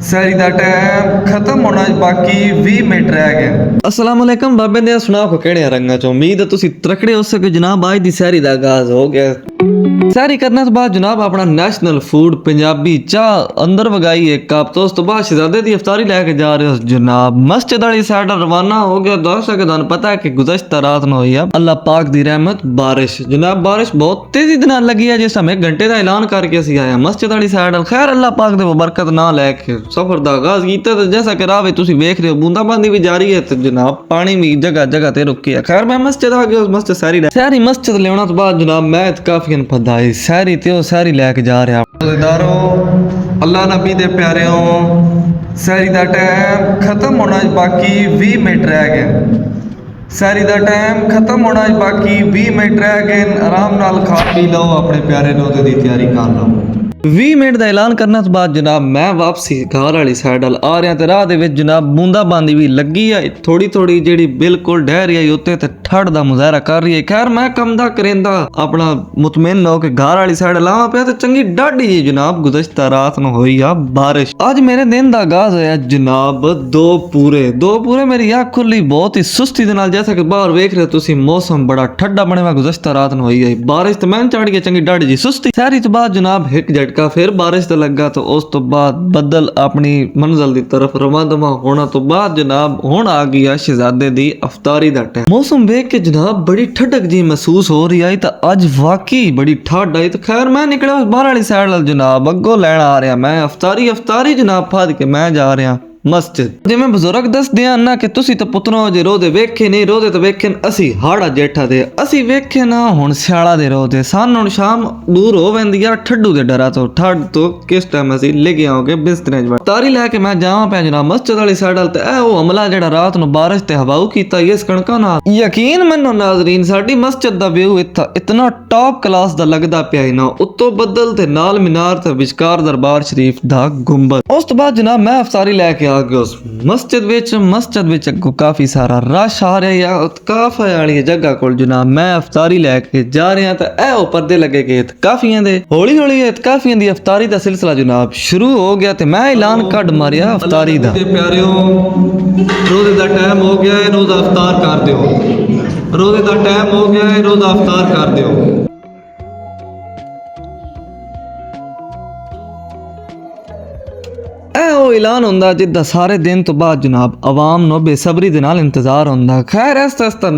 ਸੈਰੀ ਦਾ time ਖਤਮ ਹੋਣਾ ਬਾਕੀ 20 ਮਿੰਟ ਰਹਿ ਗਏ। अस्सलाम वालेकुम बाबे ने सुना को केड़े रंगा चो उम्मीद है तुसी तकड़े हो सके जनाब। आज दी सैरी दा आगाज हो गया। सैरी करने तो बाद जनाब अपना नेशनल फूड पंजाबी चाह अंदर वगाई एक कप तो उस तो बाद शहजादे दी इफ्तारी लेके जा रहे हो जनाब। मस्जिद वाली साइड रवाना हो गया। दोस्तों के तुहानू पता है कि गुज़श्ता रात नु हुई है अल्लाह पाक दी रहमत बारिश। जनाब बारिश बहुत तेजी दे नाल लगी है जिस समय घंटे दा ऐलान करके असी आए मस्जिद वाली साइड। खैर अल्लाह पाक दे बरकत ना लेके सफर दा आगाज कीता तो जैसा कि राह तुसी वेख रहे हो बूंदाबांदी भी जारी है तो जनाब पानी भी जगह जगह ते रुकी है। खैर मैं मस्जिद आ गया मस्जिद सैरी मस्जिद लेना तो बाद जनाब मैं काफी फदाई सैरी ते सैरी लेके जा रहा। रोज़ेदारो अल्लाह नबी दे प्यारे हो सैरी दा टाइम खत्म होना बाकी 20 मिनट रह गए। सैरी दा टाइम खत्म होना बाकी 20 मिनट रह गए। आराम नाल खा पी लो अपने प्यारे रोज़े दी तैयारी कर लो। 20 मिनट का ऐलान करने तो बाद जनाब मैं वापसी घर वाली साइड आ रहा तो राह दे विच जनाब बूंदाबांदी भी लगी है थोड़ी थोड़ी जेड़ी बिल्कुल डह रही है उत्ते ते ठंड दा मुजाहरा कर रही है। खैर मैं कम दा करेंदा अपना मुतमैन हो के घर वाली साइड लावा पे तो चंगी डाढ़ी जी जनाब गुज़श्ता रात नु होई आ बारिश। आज मेरे दिन दा आगाज होया जनाब दो पूरे मेरी आँख खुली बहुत ही सुस्ती दे नाल। जैसा कि बाहर वेख रहे हो तुसी मौसम बड़ा ठंडा बने हुआ गुज़श्ता रात नु होई है बारिश तो मैं चढ़ गई चंगी डाढ़ी जी सुस्ती। सैरी तो बाद जनाब एक झटका फिर बारिश तो लगा तो उस तो बाद बदल अपनी मंजिल की तरफ रवादमा होना तो बाद जनाब हुण आ गया शहजादे दी अफ्तारी दा टाइम। मौसम वेख के जनाब बड़ी ठंडक जी महसूस हो रही आई तो अज वाकई बड़ी ठंड आई तो खैर मैं निकला बाहर वाली साइड जनाब अगो लैन आ रहा मैं अफ्तारी जनाब फद के मैं जा रहा मस्जिद। जिवें बुजुर्ग दसदे ना कि तुसी तो पुत्रों जे रोदे वेखे नहीं रोदे तो वेखे असी हाड़ा जेठा दे असी वेखे ना हुण स्याला दे रोदे सन हुण शाम दूर हो वेंदी आ ठड्डू दे डरा तो ठंड तो किस टाइम असी लेके आओगे बिस्तरे च तारी लेके मैं जावां पे जनाब मस्जिद वाली साइड ते ए ओ हमला जेड़ा रात नु बारिश ते हवाऊ कीता इस कणका ना यकीन मन्नो नाज़रीन साडी मस्जिद दा व्यू इतना टॉप क्लास दा लगदा पिया ना उत्तों बदल ते नाल मीनार ते विचकार दरबार शरीफ दा गुंबद। उस तो बाद जनाब मैं अफ्तारी लेके मस्जिद विच अगो काफी सारा रश आ रहा है इत्काफ वाली जगह को जनाब मैं अफ्तारी लैके जा रहा तो ए पर्दे लगे गए इत्काफियां दे हौली हौली इत्काफियां दी अफ्तारी दा सिलसिला जनाब शुरू हो गया ते मैं ऐलान कड मारिया अफ्तारी दा। प्यारियो रोज़े दा टाइम हो गया है रोज़ा अफ्तार कर दियो। रोज़े दा टाइम हो गया है रोज़ा अफ्तार कर दियो। ऐलान होंदा जिद्दा सारे दिन तो बाद जनाब आवाम नो बेसब्री दे नाल इंतजार होंदा। खैर आस्ता आस्ता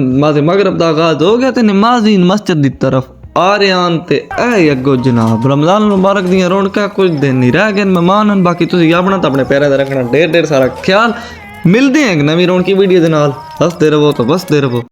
मगरब दा आगाज हो गया ते नमाज़ीन मस्जिद दी तरफ आ रहे हैं ते ऐ अगो जनाब रमजान मुबारक दियां रौनकां कुछ दिन नहीं रह गए मेहमान बाकी तुसीं अपना तो अपने पैरां दा रखना ढेर सारा ख्याल। मिलदे हैं एक नवीं रौनकी वीडियो दे नाल हसदे रहो तो बसदे रहो।